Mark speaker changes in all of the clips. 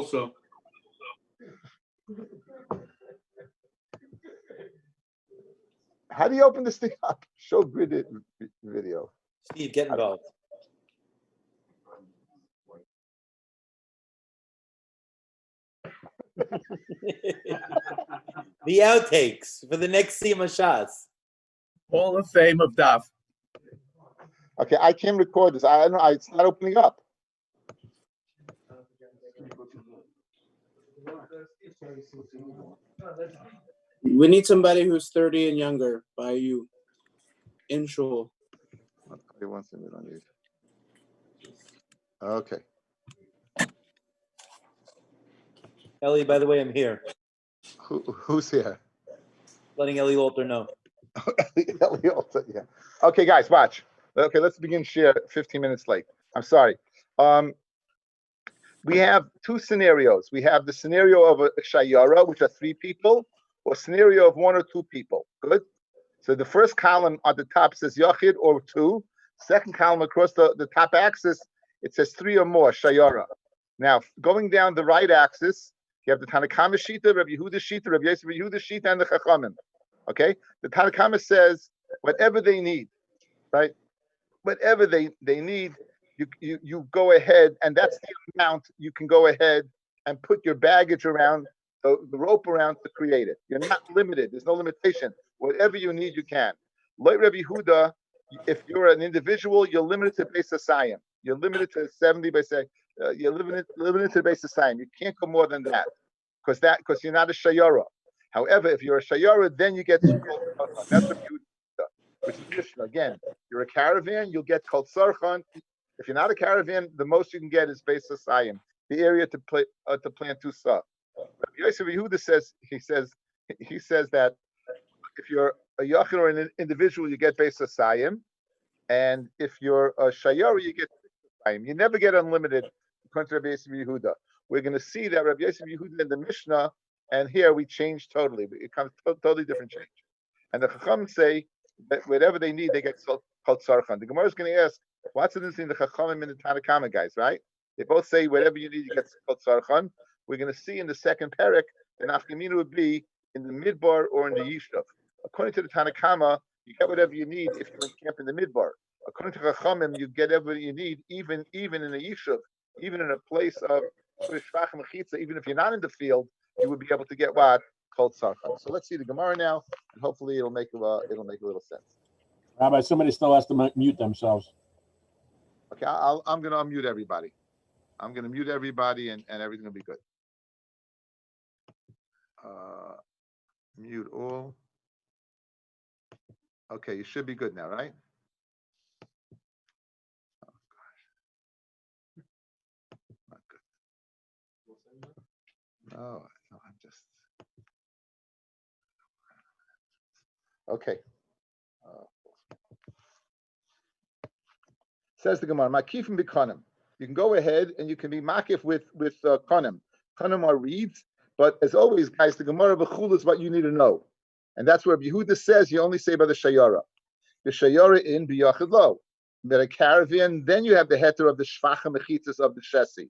Speaker 1: also.
Speaker 2: How do you open this thing up? Show grid video.
Speaker 3: Steve, get involved. The outtakes for the next Sima Shas.
Speaker 4: Hall of Fame of Daf.
Speaker 2: Okay, I can't record this. I don't know. It's not opening up.
Speaker 5: We need somebody who's 30 and younger by you. In shul.
Speaker 2: Okay.
Speaker 3: Ellie, by the way, I'm here.
Speaker 2: Who's here?
Speaker 3: Letting Ellie Walter know.
Speaker 2: Yeah. Okay, guys, watch. Okay, let's begin share 15 minutes late. I'm sorry. We have two scenarios. We have the scenario of a shayara, which are 3 people, or scenario of 1 or 2 people. Good? So the first column at the top says yachid or 2. Second column across the top axis, it says 3 or more, shayara. Now, going down the right axis, you have the Tanakama Shita, Rabbi Yehuda Shita, Rabbi Yosef Yehuda Shita, and the Chachamim. Okay? The Tanakama says whatever they need, right? Whatever they need, you go ahead, and that's the amount you can go ahead and put your baggage around, the rope around to create it. You're not limited. There's no limitation. Whatever you need, you can. Like Rabbi Yehuda, if you're an individual, you're limited to base asayim. You're limited to 70 by saying, you're limited to the base asayim. You can't go more than that because you're not a shayara. However, if you're a shayara, then you get so-called sarchan. That's what you do, which is Mishnah. Again, you're a caravan, you'll get called sarchan. If you're not a caravan, the most you can get is base asayim, the area to plant 2 sa. Rabbi Yosef Yehuda says that if you're a yachid or an individual, you get base asayim, and if you're a shayara, you get asayim. You never get unlimited. According to Rabbi Yosef Yehuda, we're going to see that Rabbi Yosef Yehuda in the Mishnah, and here we change totally. It comes totally different change. And the Chacham say that whatever they need, they get called sarchan. The Gemara is going to ask, what's the difference between the Chachamim and the Tanakama guys, right? They both say whatever you need, you get called sarchan. We're going to see in the second parak, the nafkamina would be in the midbar or in the yishuv. According to the Tanakama, you get whatever you need if you're in camp in the midbar. According to Chachamim, you get whatever you need even in a yishuv, even in a place of shvach mechitza. Even if you're not in the field, you would be able to get what called sarchan. So let's see the Gemara now, and hopefully it'll make a little sense.
Speaker 6: Rabbi, somebody still has to mute themselves.
Speaker 2: Okay, I'm going to unmute everybody. I'm going to mute everybody, and everything will be good. Mute all. Okay, you should be good now, right? Oh, gosh. Not good. No, I'm just... Okay. Says the Gemara, Makifim b'konim. You can go ahead and you can be makif with konim. Konim are reeds, but as always, guys, the Gemara b'chul is what you need to know, and that's where Yehuda says you only say by the shayara. The shayara in b'yachid lo. That a caravan, then you have the heter of the shvacha mechitzas of the shesi,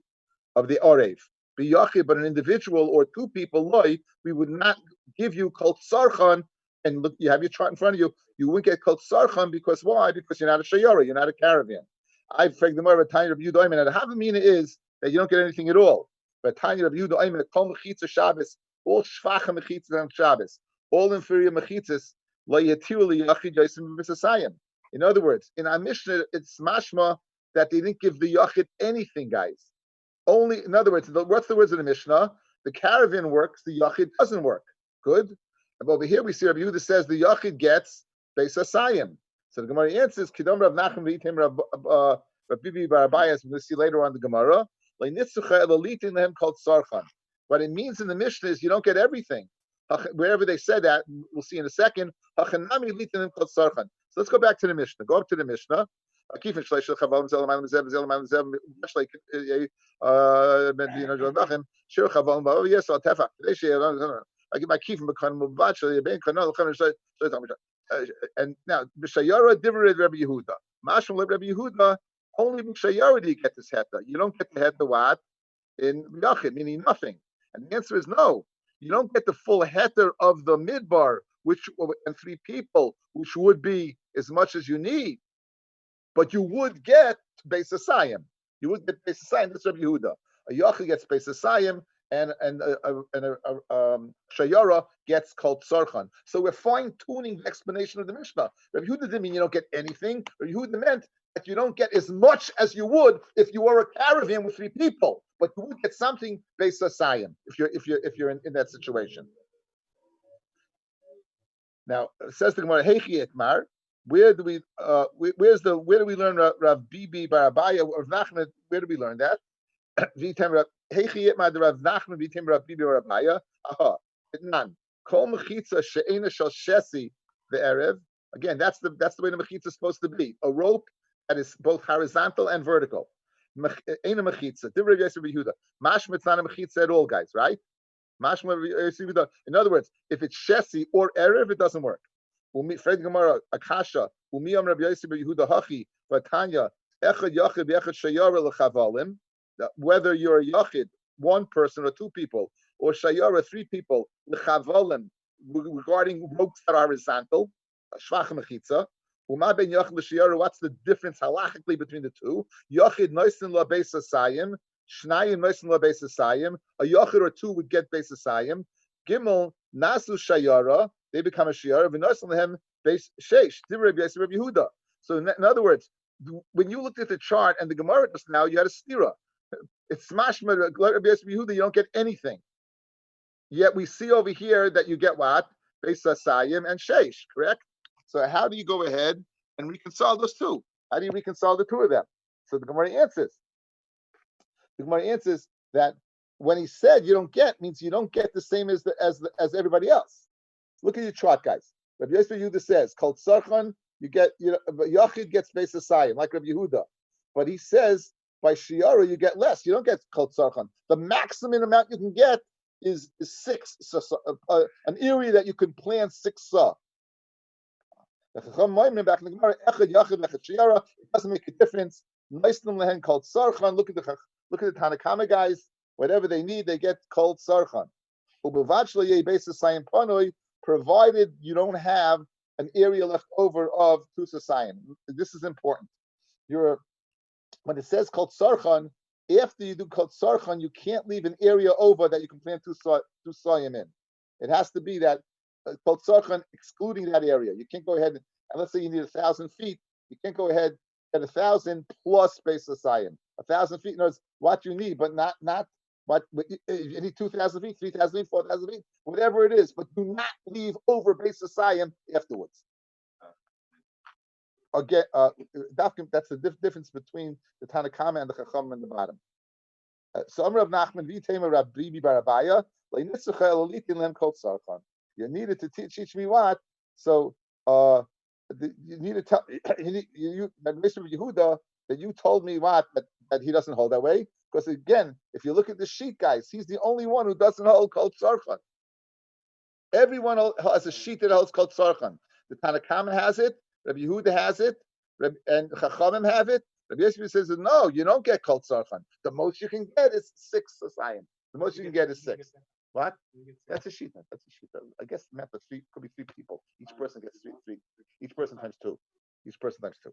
Speaker 2: of the orev. B'yachid, but an individual or 2 people loy, we would not give you called sarchan. And look, you have your chart in front of you. You wouldn't get called sarchan because why? Because you're not a shayara, you're not a caravan. I've fragged the more of a tiny of Yehuda Ayman, and the Havamina is that you don't get anything at all. But tiny of Yehuda Ayman, kol mechitza Shabbos, all shvacha mechitzas on Shabbos, all inferior mechitzas, lo yetiru liyachid yaisim b'sasayim. In other words, in our Mishnah, it's mashma that they didn't give the yachid anything, guys. Only, in other words, what's the words of the Mishnah? The caravan works, the yachid doesn't work. Good. And over here we see Rabbi Yehuda says the yachid gets b'sasayim. So the Gemara answers, Kidom Rav Nachum v'Itim Rav Bibi Barabayas, we'll see later on the Gemara, called sarchan. What it means in the Mishnah is you don't get everything. Wherever they said that, we'll see in a second, called sarchan. So let's go back to the Mishnah. Go up to the Mishnah. And now, b'shayara divrei Rabbi Yehuda. Mashal Rabbi Yehuda, only b'shayara do you get this heta. You don't get the heta what? in Yachid, meaning nothing. And the answer is no. You don't get the full heter of the midbar, and 3 people, which would be as much as you need. But you would get Beis Asayim. You would get Beis Asayim. That's Rabbi Yehuda. A Yachid gets Beis Asayim, and a Shayara gets called Sarchan. So we're fine-tuning the explanation of the Mishnah. Rabbi Yehuda didn't mean you don't get anything. Rabbi Yehuda meant that you don't get as much as you would if you were a caravan with 3 people, but you would get something Beis Asayim if you're in that situation. Now it says the Gemara, Heichi Ekmar. Where do we learn Rav Bibi Barabaya or Nachman? Where do we learn that? Heichi Ekmar the Rav Nachman Vitem Rav Bibi Barabaya. Aha, none. Kol mechitza she'ena shel shesi the erev. Again, that's the way the mechitza is supposed to be. A rope that is both horizontal and vertical. Ena mechitza. Divrei Yosef Yehuda. Mashma it's not a mechitza at all, guys. Right? In other words, if it's shesi or erev, it doesn't work. Fred Gemara Akasha Umiyam Rabbi Yosef Yehuda Hachi Vatanya Echad Yachid Echad Shayara LeChavalim. Whether you're a Yachid, 1 person or 2 people, or Shayara 3 people LeChavalim regarding ropes that are horizontal, Shvach Mechitza. Uma ben Yachid LeShayara. What's the difference halachically between the 2? Yachid Noisin LaBeis Asayim. Shnayim Noisin LaBeis Asayim. A Yachid or 2 would get Beis Asayim. Gimel Nasu Shayara. They become a Shayara. V'Noisin Lehem Beis Sheish. Divrei Rabbi Yehuda. So in other words, when you looked at the chart and the Gemara just now, you had a stira. It's mashma Rabbi Yehuda. You don't get anything. Yet we see over here that you get what? Beis Asayim and Sheish. Correct. So how do you go ahead and reconcile those 2? How do you reconcile the 2 of them? So the Gemara answers. The Gemara answers that when he said you don't get, means you don't get the same as everybody else. Look at your chart, guys. Rabbi Yosef Yehuda says, called Sarchan, you get, Yachid gets Beis Asayim, like Rabbi Yehuda. But he says, by Shiara, you get less. You don't get called Sarchan. The maximum amount you can get is 6, an area that you can plant 6 saw. Back in the Gemara, it doesn't make a difference. Called Sarchan. Look at the Tanakama guys. Whatever they need, they get called Sarchan. Provided you don't have an area left over of Tu Sasayim. This is important. When it says called Sarchan, after you do called Sarchan, you can't leave an area over that you can plant Tu Sayim in. It has to be that called Sarchan excluding that area. You can't go ahead and let's say you need 1,000 feet. You can't go ahead at 1,000 plus Beis Asayim. 1,000 feet knows what you need, but not what you need 2,000 feet, 3,000 feet, 4,000 feet, whatever it is. But do not leave over Beis Asayim afterwards. Again, that's the difference between the Tanakama and the Chacham in the bottom. So Amr of Nachman Vitema Rabbi Barabaya called Sarchan. You needed to teach me what? So you need to tell you Yehuda that you told me what that he doesn't hold that way. Because again, if you look at the sheet, guys, he's the only one who doesn't hold called Sarchan. Everyone has a sheet that holds called Sarchan. The Tanakama has it, Rabbi Yehuda has it, and Chachamim have it. Rabbi Yosef says, no, you don't get called Sarchan. The most you can get is 6 Asayim. The most you can get is 6. What? That's a sheet. That's a sheet. I guess the math of 3 could be 3 people. Each person gets 3. Each person times 2. Each person times 2.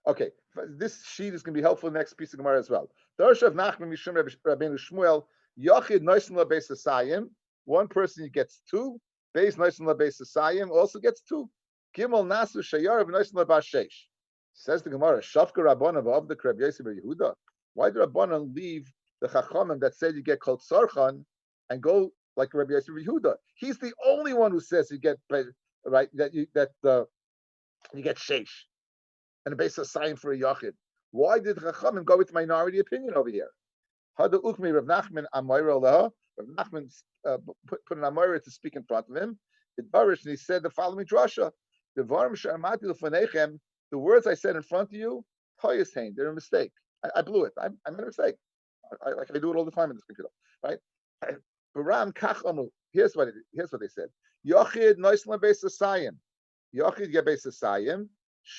Speaker 2: Okay, this sheet is going to be helpful in the next piece of Gemara as well. Darsha of Nachman Mishum Rabbeinu Shmuel Yachid Noisin LaBeis Asayim. 1 person gets 2. Beis Noisin LaBeis Asayim also gets 2. Gimel Nasu Shayar of Noisin LaBas Sheish. Says the Gemara, Shafka Rabbanan of the Rabbi Yosef Yehuda. Why did Rabbanan leave the Chachamim that said you get called Sarchan and go like Rabbi Yosef Yehuda? He's the only one who says you get right that you get Sheish and a Beis Asayim for a Yachid. Why did Chachamim go with minority opinion over here? Hada Ukmi Rav Nachman Amayra Leha. Rav Nachman put an Amayra to speak in front of him. And he said the following drasha: the words I said in front of you, they're a mistake. I blew it. I made a mistake. I do it all the time in this computer, right? Here's what they said. Yochid Noisin LaBeis Asayim. Yochid get Beis Asayim.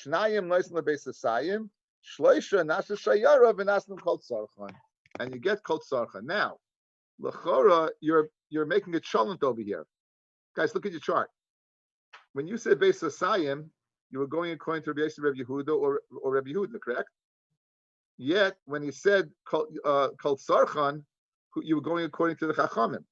Speaker 2: Shnayim Noisin LaBeis Asayim. Shloisha Nasa Shayara v'Nasnim called Sarchan. and you get kol tzarchan. Now, l'chora, you're making a cholent over here. Guys, look at your chart. When you said Beis Asayim, you were going according to Rabbi Yehuda or Rabbi Yehuda, correct? Yet, when he said kol tzarchan, you were going according to the Chachamim.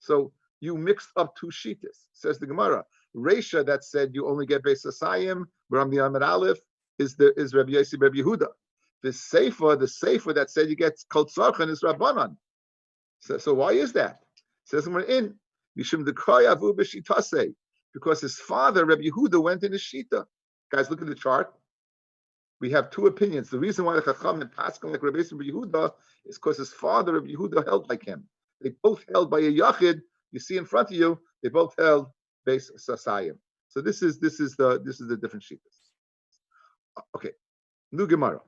Speaker 2: So you mixed up two shittas. Says the Gemara. Reisha that said you only get Beis Asayim, Ram the Amid Aleph, is Rabbi Yossi Rabbi Yehuda. The Sefer that said you get Kol Tzarchan is Rabbanan. So why is that? Says we're in Mishum Dekoy Avu B'Shitase, because his father Rabbi Yehuda went in his shita. Guys, look at the chart. We have two opinions. The reason why the Chacham and Pascal like Rabbi Yehuda is because his father Rabbi Yehuda held like him. They both held by a yachid. You see in front of you, they both held Beis Asayim. So this is the different shittas. Okay, new Gemara.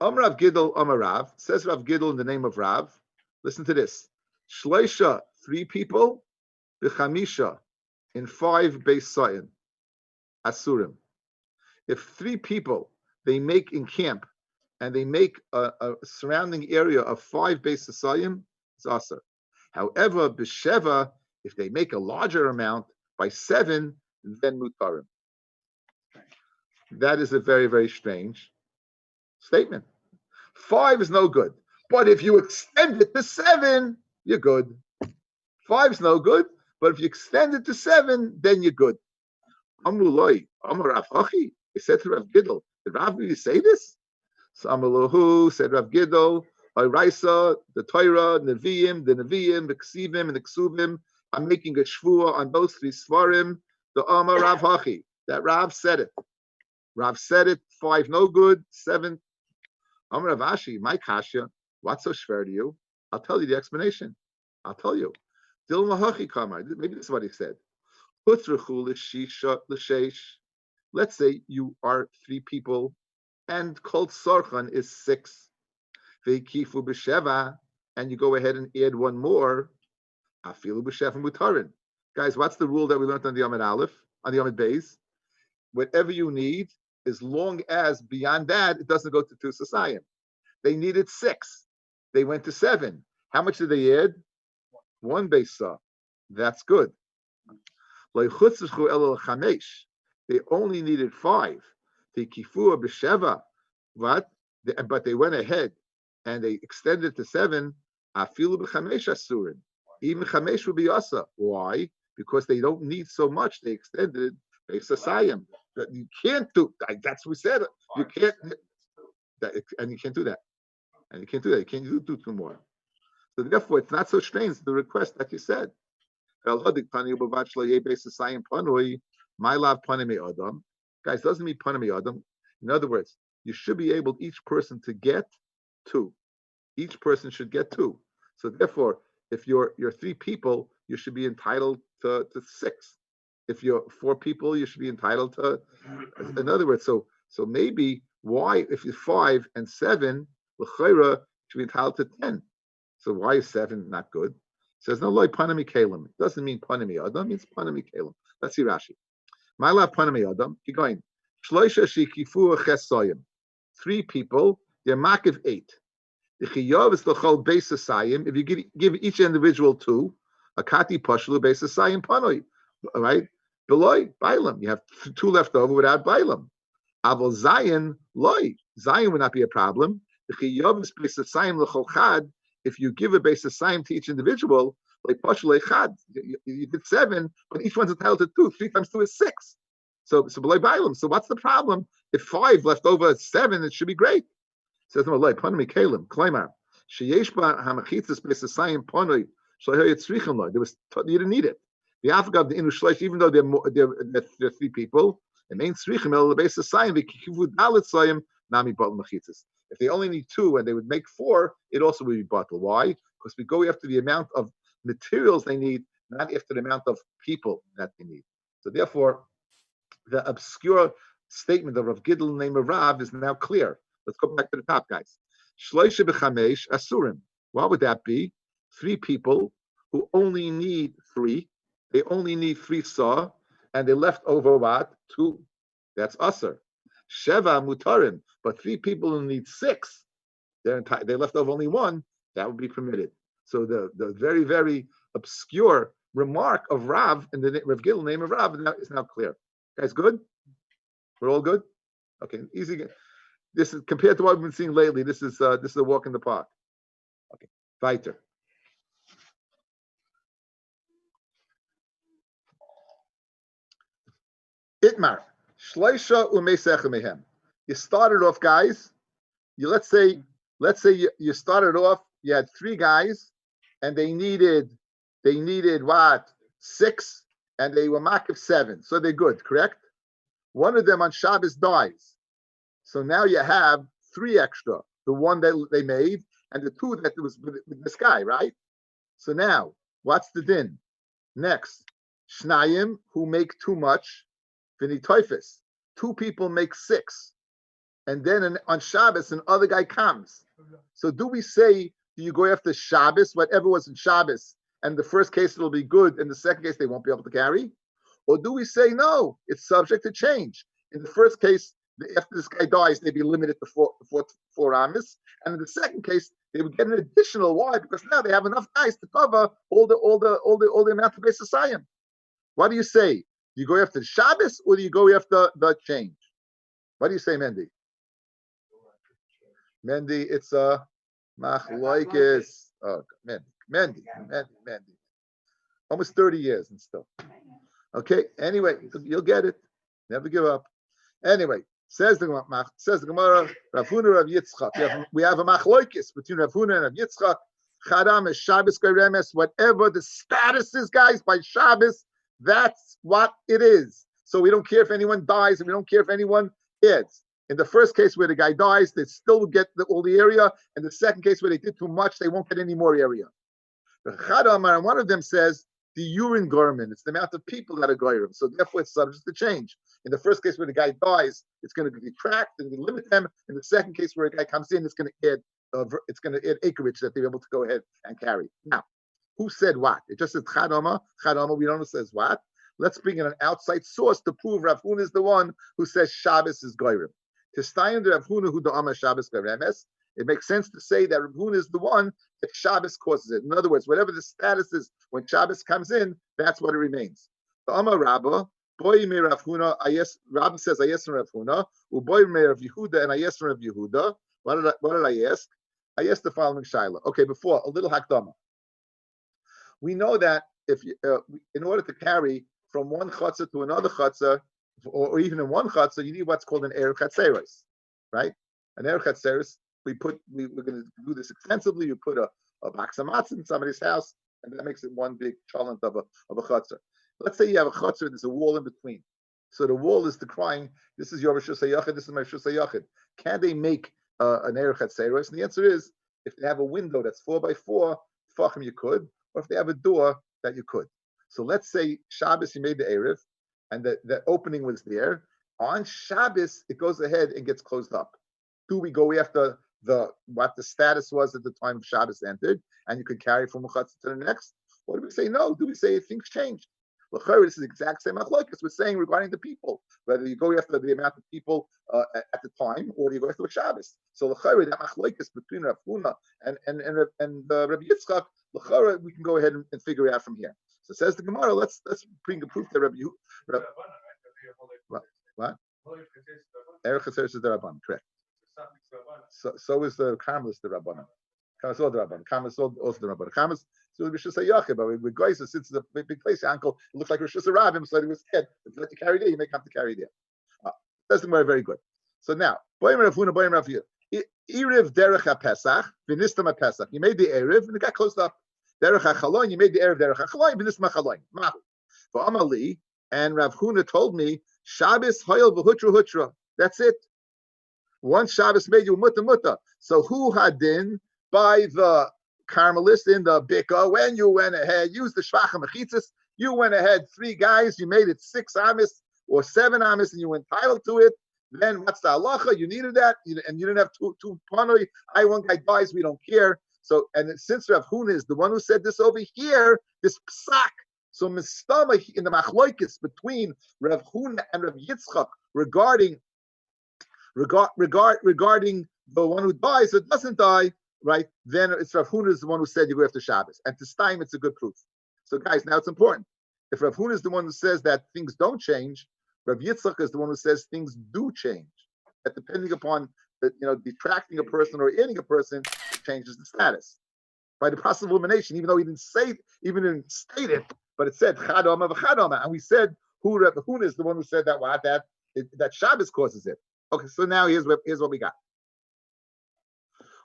Speaker 2: Rav Gidol Rav, says Rav Gidol in the name of Rav. Listen to this. Shleisha, 3 people, B'chamisha, in 5 Beis Sayin, Asurim. If 3 people, they make in camp, and they make a surrounding area of 5 Beis Sayin, it's Asur. However, B'Sheva, if they make a larger amount, by 7, then Mutarim. That is a very, very strange statement. 5 is no good. But if you extend it to 7, you're good. 5 is no good, but if you extend it to 7, then you're good. Amruloi, Amar Rav Hachi, he said to Rav Gidol, did Rav really say this? So Amalahu said Rav Gidol, by Raisa, the Torah, the Nevi'im, the Ksivim, and the Ksuvim, I'm making a shvua on those 3 svarim, the Amar Rav Hachi, that Rav said it. Rav said it, 5 no good, 7. Amar Rav Ashi, my kasha, what's so schwer to you? I'll tell you the explanation. I'll tell you. Dilma Hachi Kamar, maybe this is what he said. Let's say you are 3 people, and Kol Tzarchan is 6. Veikifu b'sheva, and you go ahead and add 1 more. Afilu b'sheva mutarin. Guys, what's the rule that we learned on the Amid Aleph, on the Amid Beis? Whatever you need, as long as beyond that it doesn't go to 2 Sasayim. They needed 6. They went to 7. How much did they add? 1 Beis Sa. That's good. They only needed 5. The kifua b'sheva, but they went ahead and they extended to 7. Afilu b'chamesh asurin. Even chamesh would be asa. Why? Because they don't need so much. They extended Beis Asayim. You can't do. That's what we said. You can't. And you can't do that. And you can't do that. You can't do 2 more. So therefore, it's not so strange the request that you said. My love panime adam. Guys, doesn't mean panime adam. In other words, you should be able each person to get 2. Each person should get 2. So therefore, if you're 3 people, you should be entitled to 6. If you're 4 people, you should be entitled to. In other words, so maybe why if you're 5 and 7, l'chayra should be entitled to 10. So why is 7 not good? It says no loy panami kalim. It doesn't mean panami adam. It means panami kalim. Let's see Rashi. My love panami adam. Keep going. Shloisha shikifu chesoyim. 3 people. They're makiv 8. The chiyov is the chol beis asayim. If you give each individual 2, a kati pashlu beis asayim panoi. All right. Beloy bailam. You have 2 left over without bailam. Aval zayin loy. Zayin would not be a problem. The chiyov is beis asayim l'chol chad. If you give a beis asayim to each individual, like pashlu echad, you did 7, but each one's entitled to 2. 3 times 2 is 6. So beloy bailam. So what's the problem? If 5 left over 7, it should be great. Says no, like panami kalim klaimar sheyesh ba hamachitzas beis asayim panoi shlohay yitzrichim lo. There was you didn't need it. The Afghan the inu shleish, even though they're 3 people, the main tzrichim el beis asayim v'kivu dalet sayim nami batel machitzas. If they only need 2 and they would make 4, it also would be batel. Why? Because we go after the amount of materials they need, not after the amount of people that they need. So therefore, the obscure statement of Rav Gidol in the name of Rav is now clear. Let's go back to the top, guys. Shloisha b'chamesh asurim. What would that be? 3 people who only need 3. They only need 3 saw, and they left over what? 2. That's asur. Sheva mutarim. But 3 people who need 6, they left over only 1. That would be permitted. So the very, very obscure remark of Rav in the Rav Gil name of Rav is now clear. Guys, good? We're all good? Okay, easy. This is compared to what we've been seeing lately. This is a walk in the park. Okay, weiter. Itmar shleisha u'meisecha mehem. You started off, guys. Let's say you started off. You had 3 guys, and they needed what 6, and they were makif 7, so they're good, correct? One of them on Shabbos dies, so now you have 3 extra. The one that they made, and the 2 that was with this guy, right? So now, what's the din? Next, shnayim who make too much. Vinitoifis, 2 people make 6, and then on Shabbos another guy comes. So do we say, do you go after Shabbos, whatever was in Shabbos, and the first case it'll be good, and the second case they won't be able to carry? Or do we say no, it's subject to change? In the first case, after this guy dies, they'd be limited to 4 amis, and in the second case they would get an additional. Why? Because now they have enough guys to cover all the amount of basis sayim. What do you say? Do you go after the Shabbos or do you go after the change? What do you say, Mendy? Mendy, it's a machloikis. Oh, Mendy. Almost 30 years and still. Okay. Anyway, you'll get it. Never give up. Anyway, says the Gemara, Rav Huna, Rav Yitzchak. We have a machloikis between Rav Huna and Rav Yitzchak. Chadam is Shabbos Geremes. Whatever the status is, guys, by Shabbos. That's what it is. So we don't care if anyone dies, and we don't care if anyone is. In the first case where the guy dies, they still get all the area. In the second case where they did too much, they won't get any more area. And one of them says the urine garment. It's the amount of people that are goyim. So therefore, it's subject to change. In the first case where the guy dies, it's going to be tracked and we limit them. In the second case where a guy comes in, it's going to add acreage that they're able to go ahead and carry. Now, who said what? It just says Chadama. Chadama, we don't know says what. Let's bring in an outside source to prove Rav Huna is the one who says Shabbos is goyim. To stein the Rav Huna who the Amar Shabbos goremes, it makes sense to say that Rav Huna is the one that Shabbos causes it. In other words, whatever the status is when Shabbos comes in, that's what it remains. The Amar Rabba, boy me Rav Huna, Rabbi says Ayes Rav Huna, boy me Rav Yehuda and Ayes Rav Yehuda. What did I ask? I asked the following shaila. Okay, before a little hakdama. We know that if in order to carry from one chutzah to another chutzah, or even in one chutzah, you need what's called an erev chatzeros, right? An erev chatzeros. We're going to do this extensively. You put a box of matzah in somebody's house, and that makes it one big chalent of a chutzah. Let's say you have a chutzah, there's a wall in between. So the wall is decrying, this is your Rosh Hashanah, this is my Rosh Hashanah. Can they make an erev chatzeros? And the answer is, if they have a window that's 4x4, fachim you could. Or if they have a door that you could. So let's say Shabbos you made the Erev, and the opening was there. On Shabbos, it goes ahead and gets closed up. Do we go after what the status was at the time Shabbos entered, and you could carry from one chutzah to the next? Or do we say no? Do we say things changed? This is the exact same machlokes we're saying regarding the people, whether you go after the amount of people at the time, or you go after Shabbos. So that machlokes between Rav Huna and Rabbi Yitzchak, we can go ahead and figure it out from here. So says the Gemara. Let's bring a proof that Rabbi. What? Erech Chaseres is the Rabban, correct? So is the Karmelis the Rabbanan. Karmelis all the Rabbanan. Karmelis also the Rabbanan. Karmelis. So Rosh Hashanah, but with guys, since it's a big place, your uncle, it looks like Rosh Hashanah, so he was scared. If you let you carry there, you may come to carry there. That's the very good. So now, Boyim Rav Huna, Boyim Rav Yir. Erev derech HaPesach, v'nistam HaPesach. You made the Erev, and it got closed up. Derech HaChalon, you made the Erev derech HaChalon, v'nistam HaChalon. Mahu. V'amali, and Rav Huna told me, Shabbos hoyel v'hutra hutra. That's it. Once Shabbos made you mutta. So who had din by the Carmelist in the Bika, when you went ahead, used the Shvachim Mechitzis, you went ahead 3 guys, you made it 6 amis or 7 amis, and you were entitled to it. Then what's the halacha? You needed that, and you didn't have two panoi. One guy dies, we don't care. So, and since Rav Huna is the one who said this over here, this psak. So mistama in the machloikis between Rav Huna and Rav Yitzchak regarding the one who dies or doesn't die. right? Then it's Rav Huna is the one who said you go after Shabbos. And to Stein, it's a good proof. So guys, now it's important. If Rav Huna is the one who says that things don't change, Rav Yitzchak is the one who says things do change. That depending upon detracting a person or adding a person, it changes the status. By the process of elimination, even though he didn't state it, but it said Chadoma v'Chadoma. And we said Rav Huna is the one who said that Shabbos causes it. Okay, so now here's what we got.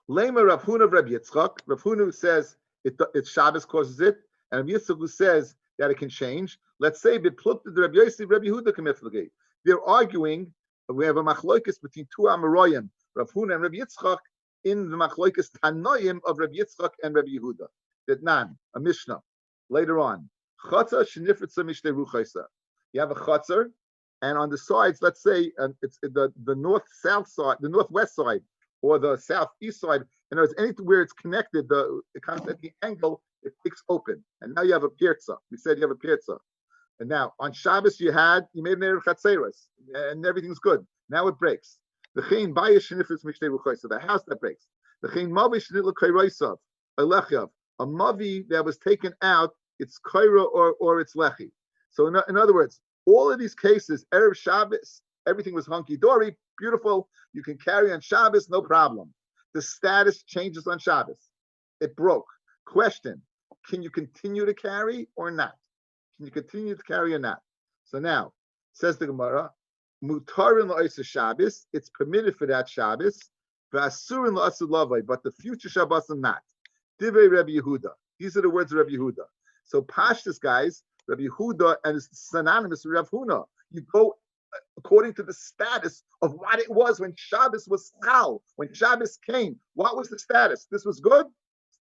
Speaker 2: Lema Rav Huna of Rabbi Yitzchak. Rav Huna who says it Shabbos causes it, and Rabbi Yitzchak who says that it can change. Let's say Biplukta Rabbi Yossi, Rabbi Yehuda Kamiflagei. They're arguing. We have a machloikus between two Amoraim, Rav Huna and Rabbi Yitzchak, in the machloikus Tanoim of Rabbi Yitzchak and Rabbi Yehuda. That nan a Mishnah later on. Chatzar shenifritza mishnei ruchaisa. You have a chatzar, and on the sides, let's say it's the north-south side, the northwest side, or the southeast side, and there's anything where it's connected, it comes at the angle, it kicks open. And now you have a pirza. We said you have a pirza. And now on Shabbos you made an Erev Chatzeros, and everything's good. Now it breaks. The Chayin Bayish Shenifritz Mishnei Ruchoysa, the house that breaks. The Chayin Mavi Shenitla Kairoisav, Alechav, a Mavi that was taken out, it's Kaira or it's Lechi. So in other words, all of these cases, Erev Shabbos, everything was hunky-dory, beautiful. You can carry on Shabbos, no problem. The status changes on Shabbos. It broke. Question, can you continue to carry or not? Can you continue to carry or not? So now, says the Gemara, Mutarin la'isa Shabbos, it's permitted for that Shabbos, v'asurin la'asa lavai, but the future Shabbos are not. Divrei Rabbi Yehuda. These are the words of Rabbi Yehuda. So Pashtus, guys, Rabbi Yehuda and it's synonymous with Rav Huna. You go according to the status of what it was when Shabbos was chal, when Shabbos came. What was the status? This was good?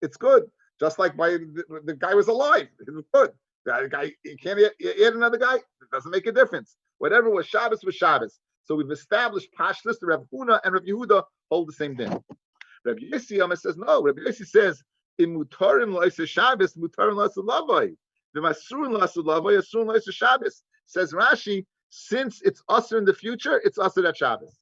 Speaker 2: It's good. Just like the guy was alive. It was good. The guy, you can't add another guy? It doesn't make a difference. Whatever was Shabbos was Shabbos. So we've established Pashtus, the Rav Huna and Rav Yehuda hold the same thing. Rabbi Yossi says, no. Rabbi Yossi says, in mutarim la'isa Shabbos, mutarim la'isa lavai. The masurin la'isa lavai, asurin la'isa Shabbos. Says Rashi, since it's usher in the future, it's usher at Shabbos.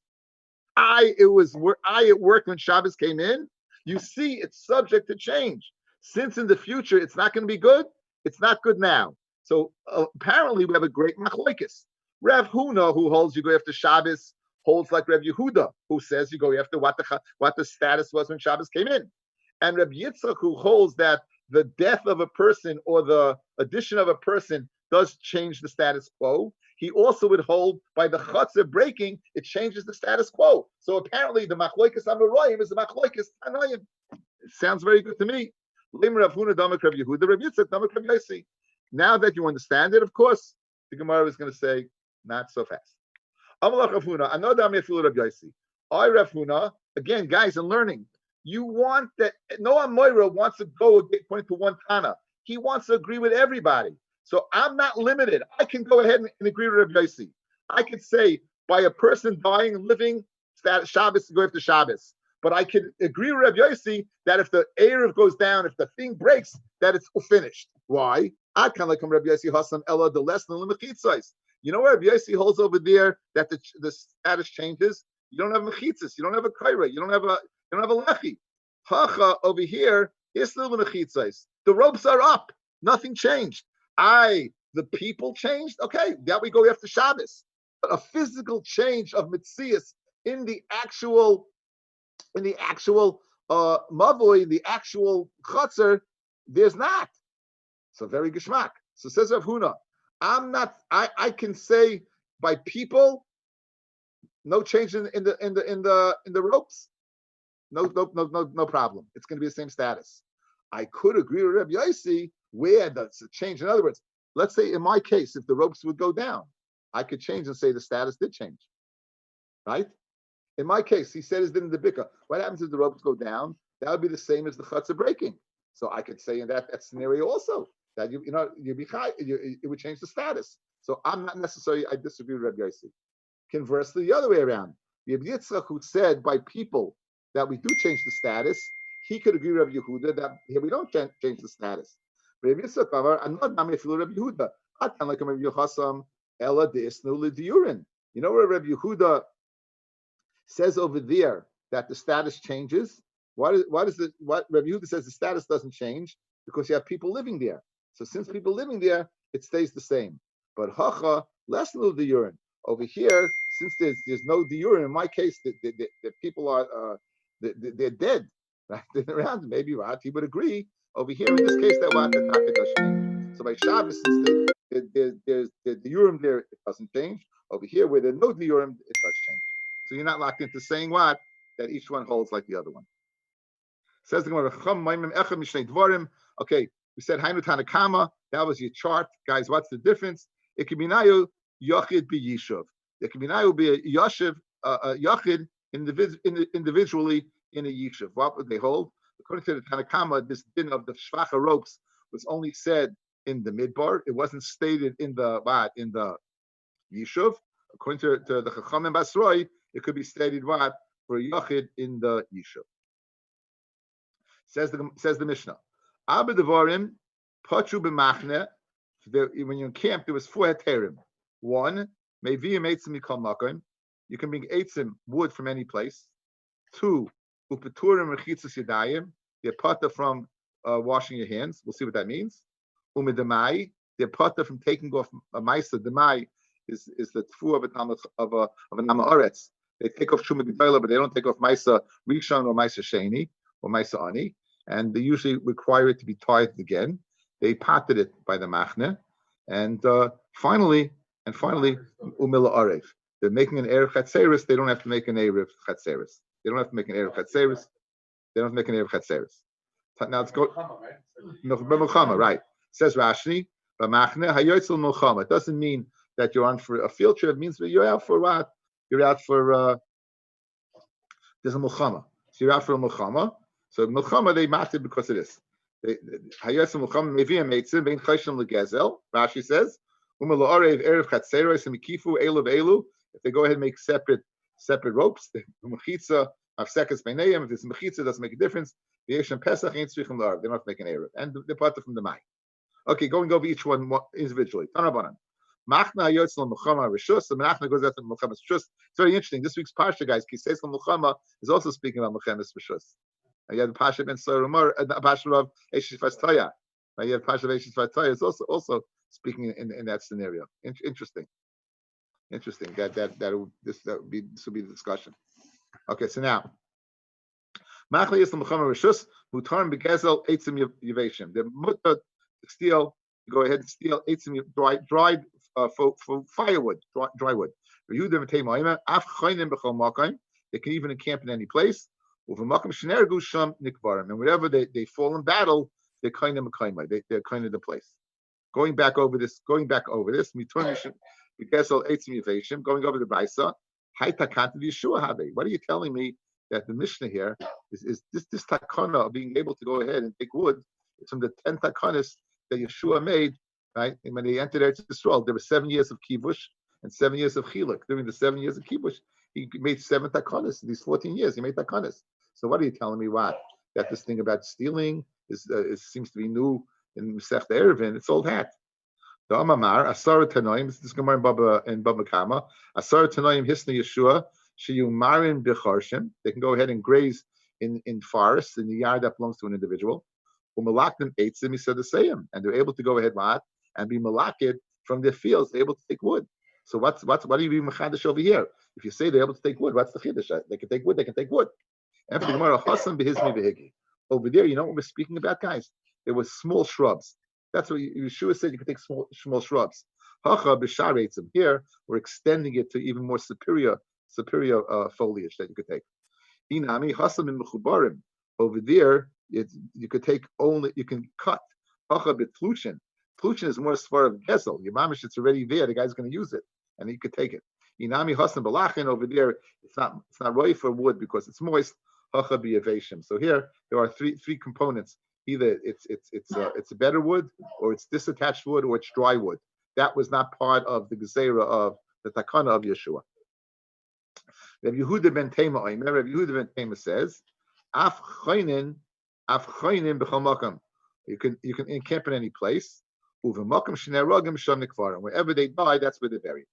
Speaker 2: I at work when Shabbos came in. You see, it's subject to change. Since in the future it's not going to be good, it's not good now. So apparently we have a great machlokes. Rav Huna, who holds you go after Shabbos, holds like Rav Yehuda, who says you go after what the status was when Shabbos came in. And Rav Yitzchak, who holds that the death of a person or the addition of a person does change the status quo. He also would hold by the chutzah breaking, it changes the status quo. So apparently the machlokes amoraim is the machlokes tanoim. It sounds very good to me. Rav Huna damak Rav Yehuda, Rav Yitzchak damak Rav Yossi. Now that you understand it, of course, the Gemara is going to say, not so fast. Amalach Rav Huna, another Amefil Rav Yossi. I Rav Huna, again, guys, in learning, you want that, no Amoira wants to go according to one Tana. He wants to agree with everybody. So I'm not limited. I can go ahead and agree with Rav Yossi. I could say, by a person dying and living, Shabbos to go after Shabbos. But I could agree with Rav Yossi that if the Erev goes down, if the thing breaks, that it's finished. Why? I kind of like Rav Yossi Hasam Ella the less than mechitzos. You know where Rav Yossi holds over there that the status changes? You don't have mechitzos, you don't have a kaira, you don't have a lechi. Hacha over here is still mechitzos. The ropes are up. Nothing changed. The people changed. Okay, that we go after Shabbos. But a physical change of mitzias in the actual mavoi, the actual chutzner, there's not. So very geschmack. So says Rav Huna, I can say by people, no change in the ropes, no problem. It's going to be the same status. I could agree with Rabbi Yossi where that's a change. In other words, let's say in my case, if the ropes would go down, I could change and say the status did change, right? In my case, he said it's in the bika. What happens if the ropes go down? That would be the same as the chutzah breaking. So I could say in that scenario also that it would change the status. So I'm not necessarily, I disagree with Rabbi Yossi. Conversely, the other way around, Rabbi Yitzchak, who said by people that we do change the status, he could agree with Rabbi Yehuda that here we don't change the status. Rabbi Yitzchak, I'm not Namifilu Rabbi Yehuda. I kind like Rabbi Yochassam Ella Deisnu L'Diurin. You know where Rabbi Yehuda says over there that the status changes? What Rabbi Yehuda says the status doesn't change because you have people living there. So since people living there, it stays the same. But hacha less than the urine over here. Since there's no diurim, in my case, the people are they're dead. Right? They're around. Maybe right, he would agree over here in this case that what the taka does change. So by Shabbos, since there's the diurim there, it doesn't change. Over here where there's no diurim, it does change. So you're not locked into saying what that each one holds like the other one. Says the Gemara, okay, we said Hainu Tanakama, that was your chart. Guys, what's the difference? It can be Nayu Yochid be Yishuv. It can be Nayu be a Yoshev, Yochid individually in a Yishuv. What would they hold? According to the Tanakama, this din of the Shvacha ropes was only said in the Midbar. It wasn't stated in the Yishuv. According to the Chacham and Basroi, it could be stated what? For Yochid in the Yishuv. Says the Mishnah. Abba Devarim, Pachu b'machne. When you're in camp, there was 4 heterim. 1, Meviyim eitzim mikol makom. You can bring eitzim, wood from any place. 2, Upeturim rechitzas yadayim. They're pata from washing your hands. We'll see what that means. Umedamai. They're pata from taking off a maisa. Demai is the tfu of a nama oretz. They take off Shuma G'dayla, but they don't take off Maisa Rishon or Maisa Sheni or Maisa Ani, and they usually require it to be tithed again. They potted it by the Machne, and finally, Umila Arev. They're making an Erev Chatzeris. They don't have to make an Erev Chatzeris. They don't have to make an Erev Chatzeris. They don't have to make an Erev Chatzeris. Now let's go. Milchama, right? Says Rashi, Machne Hayotzel Milchama. It doesn't mean that you're on for a field trip. It means that you're out for what? You're out for there's a mulchama. So you're out for a mulchama. So mulchama they mated because of this. Hayas mulchama meviyam eitzim bein chayshim legezel. Rashi says, umelo arev erev chatzeros and mikifu elu ve'elu. If they go ahead and make separate ropes, the mechitza afsekas beinayim. If it's mechitza, it doesn't make a difference. The yeshem pesach ain't tzrichim la'arev. They don't have to make an erev, and they're part from the mai. Okay, going over each one individually. Tanabanan. Machna Yotzal Muchama Rishus. The Machna goes after Muchama's Rishus. It's very interesting. This week's Parsha, guys, Kisei Muchama is also speaking about Muchama's Rishus. You have the Parsha Ben Soromar, the Parsha of Eshes Vastaya. You have Parsha of Eshes Vastaya is also speaking in that scenario. Interesting. This would be the discussion. Okay, so now Machna Yotzal Muchama Rishus Mutarim Begezel Eitzim Yaveshim. The mutar steal. Go ahead and steal eitzim dried. For firewood, dry wood. They can even encamp in any place. And whenever they fall in battle, they're kind of the place. Going back over this, going over the Baisa. What are you telling me that the Mishnah here is this takana of being able to go ahead and take wood? It's from the 10 takanas that Yeshua made. Right? And when they entered Eretz Yisrael, there were 7 years of kibush and 7 years of chiluk. During the 7 years of kibush, he made 7 takanas. These 14 years, he made takanas. So what are you telling me? What? That this thing about stealing seems to be new in Masech Eruvin. It's old hat. The Amamar Asar Tanoim. This is Gemara in Baba Kama. Asar Tanoim Hisna Yeshua Sheyumarin B'Charshim. They can go ahead and graze in forests in the yard that belongs to an individual. Umalaknim Eitzim. He said the same, and they're able to go ahead and be malakid from their fields. They're able to take wood. So what do you mean machadish over here? If you say they're able to take wood, what's the chiddush? They can take wood. They can take wood. And for the Gemara, over there, you know what we're speaking about, guys? There was small shrubs. That's what Yeshua said. You can take small shrubs. Here we're extending it to even more superior foliage that you could take. Over there, you can cut. Pluchin is more svar of gezel. Your mamish, it's already there. The guy's going to use it, and you could take it. Inami hasan balachin over there. It's not roy for wood because it's moist. Hacha b'yaveshim. So here there are three components. Either it's a better wood, or it's disattached wood, or it's dry wood. That was not part of the gezerah of the takana of Yeshua. Rabbi Yehuda ben Tema Omer. Rabbi Yehuda ben Tema says, "Af chaynin b'chol makam." You can encamp in any place. Wherever they die, that's where they're buried.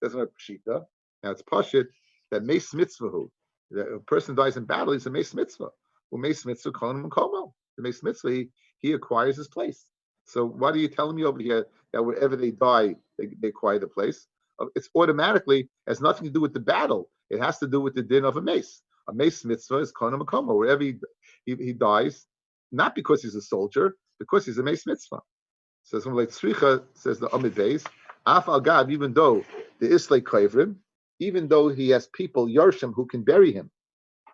Speaker 2: Says Pshita. Now it's pashit that meis mitzvahu. A person dies in battle, he's a meis mitzvah. Umeis mitzvah konim komo. The meis mitzvah he acquires his place. So what are you telling me over here that wherever they die, they acquire the place? It's automatically has nothing to do with the battle. It has to do with the din of a mace. A mace mitzvah is konim komo. Wherever he dies, not because he's a soldier, because he's a mace mitzvah. So something like Tzricha says the Amid Beis, Af al Gad, even though the Islay Kavrim, even though he has people, Yarshim, who can bury him,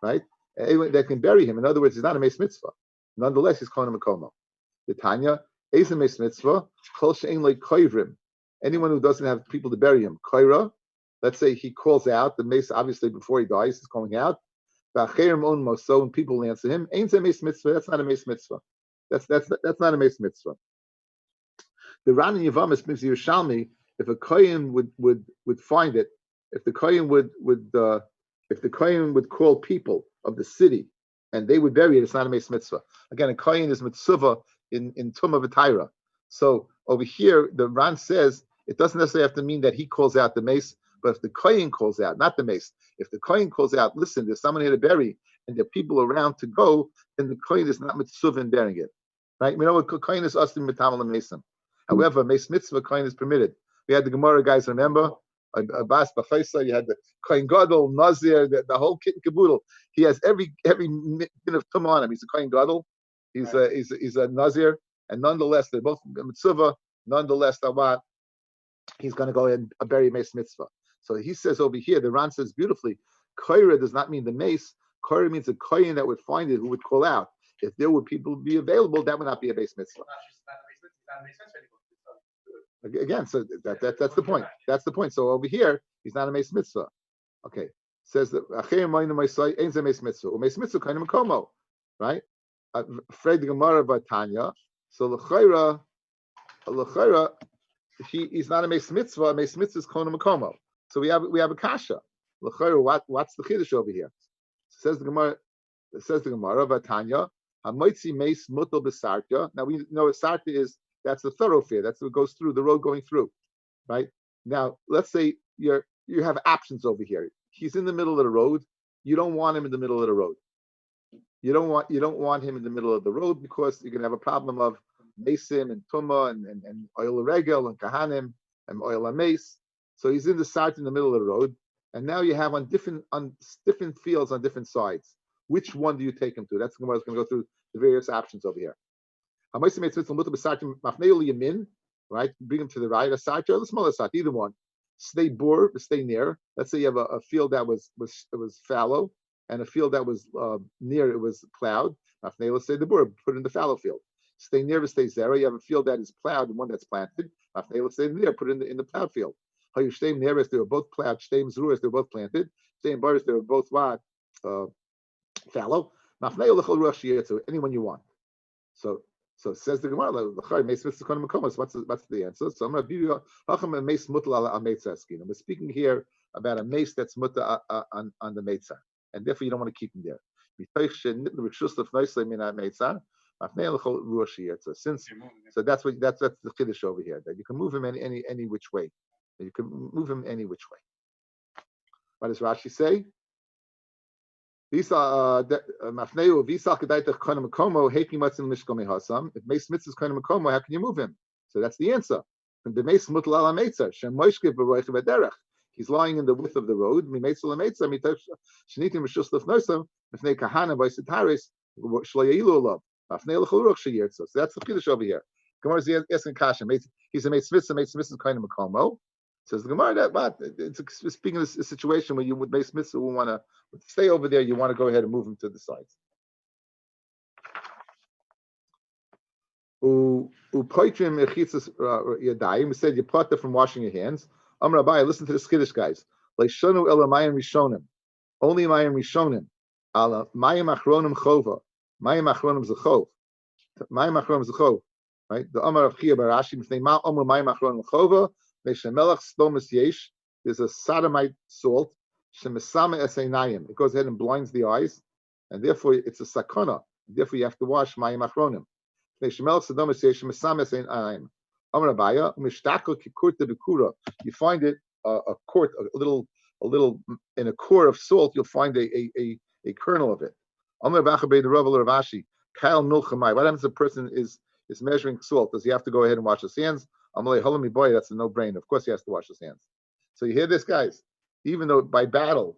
Speaker 2: right? They can bury him. In other words, he's not a mace mitzvah. Nonetheless, he's konim komo. The Tanya, Eisa mace mitzvah, Kol she'ein like Kavrim. Anyone who doesn't have people to bury him, Kaira, let's say he calls out, the mace, obviously before he dies, he's calling out, so and people answer him, Ain't a mace mitzvah, that's not a mace mitzvah. That's not a mace mitzvah. The Ran and Yavamis brings Yerushalmi, if a kohen would find it, if the kohen would call people of the city and they would bury it, it's not a mace mitzvah. Again, a kohen is mitzvah in Tumah V'Taira. So over here, the Ran says it doesn't necessarily have to mean that he calls out the mace, but if the kohen calls out, not the mace, if the kohen calls out, listen, there's someone here to bury, and there are people around to go, then the kohen is not mitzvah in burying it, right? We know what kohen is asking mitamal mason. However, mace mitzvah kohen is permitted. We had the Gemara guys, remember? Abbas B'Chaisa, you had the kohen gadol, Nazir, the whole kit and caboodle. He has every bit of tum on him. He's a kohen gadol, he's a Nazir, and nonetheless, they're both mitzvah. Nonetheless, he's going to go and bury mace mitzvah. So he says over here, the Ran says beautifully, koira does not mean the mace. Koira means a kohen that would find it, who would call out. If there would people be available, that would not be a mace mitzvah. Again, so that's the point. That's the point. So over here, he's not a mace mitzvah. Okay, says that ain't a mace mitzvah. Or mace mitzvah kind of komo, right? Afraid the Gemara Batanya. So l'chayra, he's not a mace mitzvah. A mace mitzvah is kono makomo. So we have a kasha. L'chayra, what's the chiddush over here? Says the Gemara Batanya. Hamoitzi mace mutal b'sarta. Now we know what sarta is. That's the thoroughfare. That's what goes through the road going through, right? Now let's say you have options over here. He's in the middle of the road. You don't want him in the middle of the road. You don't want him in the middle of the road because you're gonna have a problem of mesim and tumah and oil regel and kahanim and oil mace. So he's in the side in the middle of the road, and now you have on different fields on different sides. Which one do you take him to? That's what I was going to go through the various options over here. Right? Bring him to the right, a side or the smaller side, either one. Stay near. Let's say you have a field that was fallow and a field that was near, it was plowed. Let's say the bur, put in the fallow field. Stay near, stay zero. You have a field that is plowed and one that's planted. Let's say near, put in the plowed field. How you stay near as they were both plowed, stay zruas, they were both planted. Stay in bars, they were both fallow. Anyone you want. So it says the Gemara, what's the answer? So I'm going to give you I'm speaking here about a mace that's mutta on the meitzah, and therefore you don't want to keep him there. So that's the chiddush over here, that you can move him any which way. You can move him any which way. What does Rashi say? If Mace Mitzvah's kind of makomo, how can you move him? So that's the answer. He's lying in the width of the road. So that's the chiddush over here. Gemara is asking kasha. He's a mace mitzvah kind of makomo. Says the Gemara that it's speaking of a situation where you would mace mitzvah who want to stay over there, you want to go ahead and move him to the sides. We said you plucked it from washing your hands. Rabbi, listen to the skiddush guys. Only mayim rishonim. Ala mayim achronim chova. Mayim achronim zechov. Mayim achronim zechov. Right? The Amar of Chia Barashi. Mayim achronim chova. There's a sodomite salt. It goes ahead and blinds the eyes, and therefore it's a sakana. Therefore, you have to wash mayim achronim. You find it a quart, a little in a core of salt. You'll find a kernel of it. Amar Bacha Beit Rav Rav Ashi, Kyle Milchamai. What happens if a person is measuring salt? Does he have to go ahead and wash his hands? Amalei Halami boy, that's a no-brainer. Of course he has to wash his hands. So you hear this, guys. Even though by battle,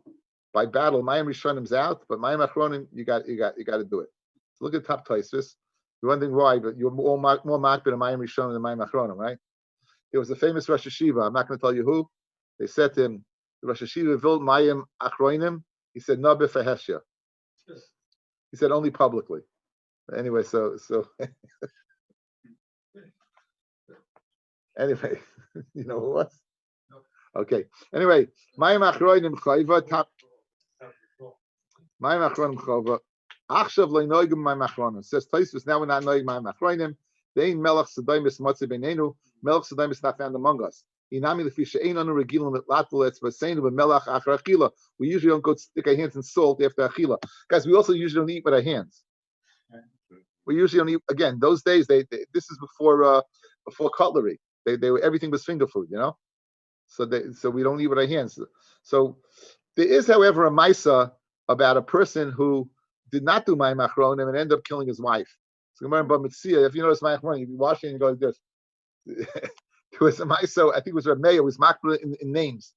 Speaker 2: Mayim Rishonim's out, but Mayim Achronim, you got to do it. So look at top Tosfos. You're wondering why, but you're more makbid in Mayim Rishonim than Mayim Achronim, right? There was a famous Rosh Hashiva. I'm not going to tell you who. They said to him, the Rosh Hashiva will Mayim Achronim. He said, no b'faheshya. He said only publicly. But anyway, so anyway, you know who it was? Okay. Anyway, Mayim Achronim Chayva top. Mayim Achronim Chayva. Achshav leinoigim Mayim Achronim. Says Tosfos, now we're not noigim Mayim Achronim. They ain't melech sedaimis matzeh beinenu. Melech sedaimis is not found among us. Inami lefisha ain't anu regilim at latulets v'seinu b'melech achar achila. We usually don't go stick our hands in salt after achila. Guys, we also usually don't eat with our hands. We usually don't eat. Again, those days, this is before cutlery. They were, everything was finger food, you know. So we don't eat with our hands. So there is, however, a maisa about a person who did not do Mayim Achronim and ended up killing his wife. So if you notice Mayim Achronim, you be washing and go like this. There was a maisa, I think it was Rabbi, was makbid in names.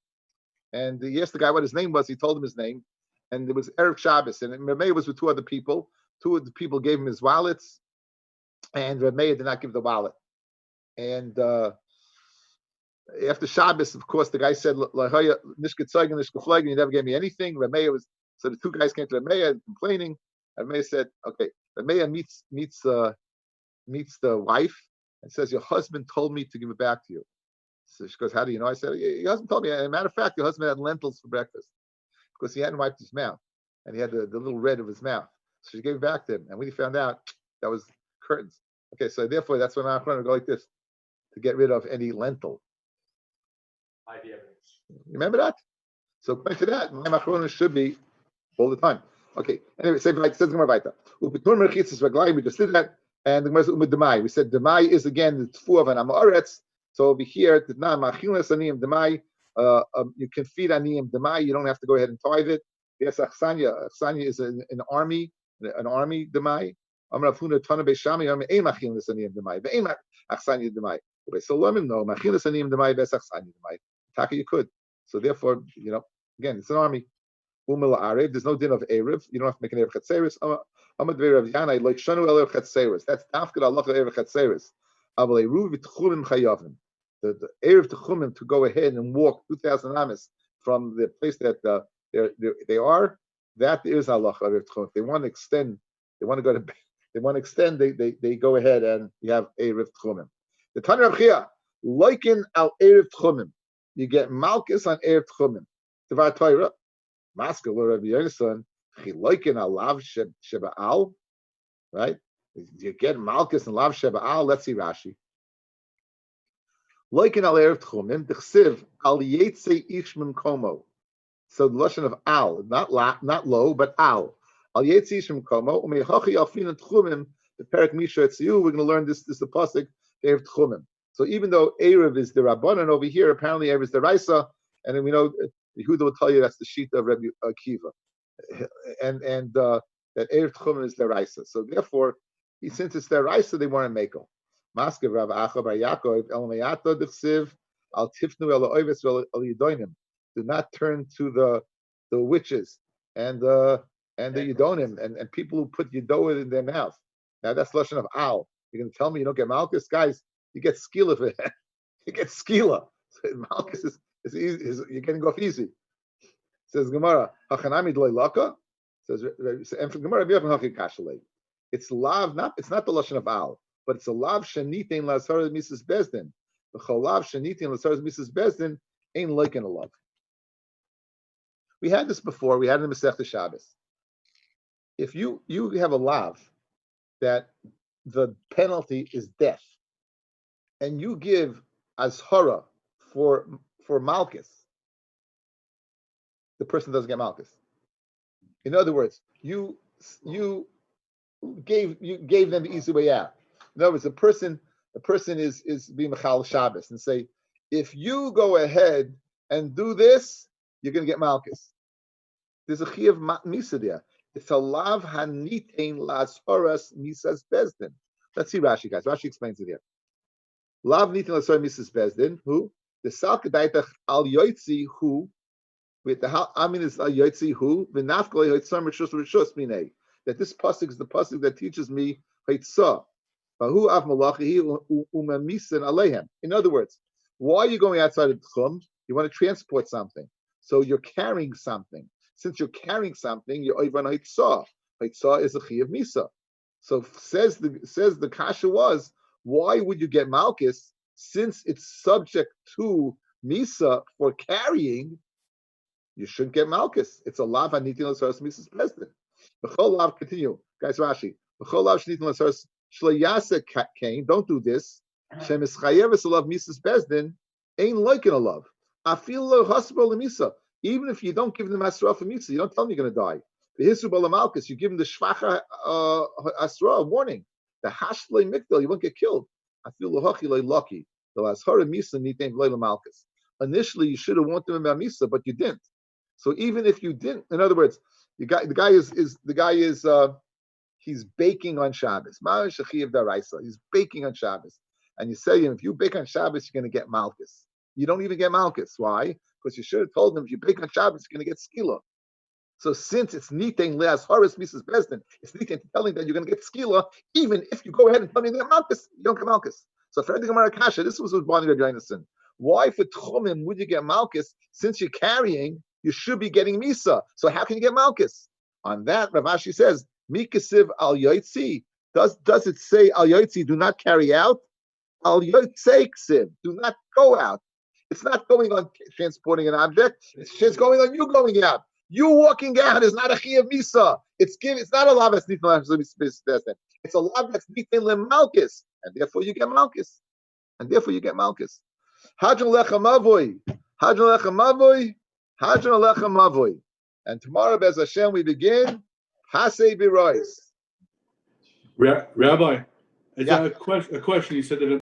Speaker 2: And he asked the guy what his name was. He told him his name. And it was Erev Shabbos. And Rabbi was with two other people. Two of the people gave him his wallets. And Rabbi did not give the wallet. And after Shabbos, of course, the guy said, you never gave me anything. Rabbi was, so the two guys came to Rabbi complaining. Rabbi said, okay. Rabbi meets the wife and says, your husband told me to give it back to you. So she goes, how do you know? I said, your husband told me. As a matter of fact, your husband had lentils for breakfast because he hadn't wiped his mouth and he had the little red of his mouth. So she gave it back to him. And when he found out, that was curtains. Okay, so therefore, that's when I'm going to go like this to get rid of any lentil. Remember that? So according to that, my macron should be all the time. Okay, anyway, say it says Gemara Vaita. We just did that. And the Gemara Demai. We said Demai is again the tfu of an Amoretz. So over here, you can feed aniyim Demai. You don't have to go ahead and tithe it. Yes, Achsanya. Achsanya is an army Demai. Amrafuna Tana Beishami. Ein machinus aniyim Demai. Ein Achsanya Demai. So let him know machinus aniyim Demai. Bes Achsanya Demai. Taka you could. So therefore, again, it's an army. There's no din of Erev. You don't have to make an Erev Chatzeris. That's after Allah Erev Chatzeris. The Erev Techumim to go ahead and walk 2,000 amas from the place that they are. That is Allah Erev Techumim. If they want to extend, they go ahead and you have Erev Techumim. The Tanya of Chia, Loikin al Erev Techumim. You get Malchus on Erev Techumim. Devar Torah. Maskal Rabbi Yonason, Chiloikin alav sheba'al, right? You get Malchus and lav sheba'al. Let's see Rashi. Loikin al erev tchumim dechsiv al yetze ishmim komo. So the lashon of al, not low, but al. Al yetze ishmim komo umeyachachi alfin tchumim. The perik misha etziu. We're going to learn this. This is the pasuk erev tchumim. So even though erev is the rabbanon over here, apparently erev is the raisa, and then we know. Yehuda will tell you that's the sheet of Rabbi Akiva, and that Erev Tchumim is their Raisa. So therefore, since it's their Raisa, they weren't Mekel. Maskiv Rav Acha Bar Yaakov El Meyato Dechsiv Al Tifnu El Oives El Yidonim. Do not turn to the witches and the Yidonim and people who put Yidoid in their mouth. Now that's lashon of Al. You're going to tell me you don't get Malchus, guys? You get Skila for that. You get Skila. So Malchus is. It's easy. You're getting off easy. Says Gemara, Hachanami Dloilaka. Says, and for Gemara, it's lav. It's not the lashon of al, but it's a lav shanitin lasar Mrs. Bezdin. The cholav shanitin lasar Mrs. Bezdin ain't like in a love. We had this before. We had it in Masechta Shabbos. If you have a lav that the penalty is death, and you give azhara for Malchus, the person doesn't get Malchus. In other words, you gave them the easy way out. In other words, the person is being Mechal Shabbos and say, if you go ahead and do this, you're going to get Malchus. There's a Chiyav Misa there. It's a lav hanitain las horas misas bezdin. Let's see Rashi, guys. Rashi explains it here. Lav nitain las horas misas bezdin. Who? The salkedaitach al yoitzi who. With the amin is al yoitzi who. V'nafkol yoitzam rishus minei. That this pasuk is the pasuk that teaches me haitzah. Vahu av malachi umamisin alehem. In other words, why are you going outside of the tchum? You want to transport something, so you're carrying something. Since you're carrying something, you're over on haitzah. Haitzah is a chi of misa. So says the kasha was, why would you get malchus since it's subject to misa for carrying? You shouldn't get malchus. It's a lav hanitin l'saras misas president. B'chol lav, continue, guys. Rashi. B'chol lav shnitin l'saras shlayasa kain. Don't do this. Shem is chayeves alav misas bezdin. Ain't like in a love. I feel lo hasbal lemisa. Even if you don't give them asra for misa, you don't tell them you're going to die. The hisru balamalkus, you give them the shvacha asra warning. The hashlei mikdal, you won't get killed. I feel lo hachi lo lucky. The last hara misa nitain v'lo lamalkus. Initially, you should have warned them about misa, but you didn't. So even if you didn't, in other words, the guy is he's baking on Shabbos. He's baking on Shabbos. And you say, if you bake on Shabbos, you're going to get malchus. You don't even get malchus. Why? Because you should have told him, if you bake on Shabbos, you're going to get skila. So since it's nitain leas horas misas bezdin, it's nitain telling that you're going to get skila, even if you go ahead and tell me you get malchus, you don't get malchus. So for everything Gemara Kasha, this was what Rabbi Yonason. Why for tchumim would you get malchus? Since you're carrying, you should be getting misa. So how can you get malchus? On that, Rav Ashi says, mikasiv al yotzi. Does it say al yotzi, do not carry out? Al yotzei ksiv, do not go out. It's not going on transporting an object. It's just going on you going out. You walking out is not a chi of misa. It's not a lav that's nitin lemalchus. It's a lav that's nitin lemalchus, and therefore you get malchus. Hadron lecha mavoi, hadron lecha mavoi, hadron lecha mavoi. And tomorrow, Bez Hashem, we begin Hasei Birois.
Speaker 1: Rabbi,
Speaker 2: Yeah.
Speaker 1: a question. You said that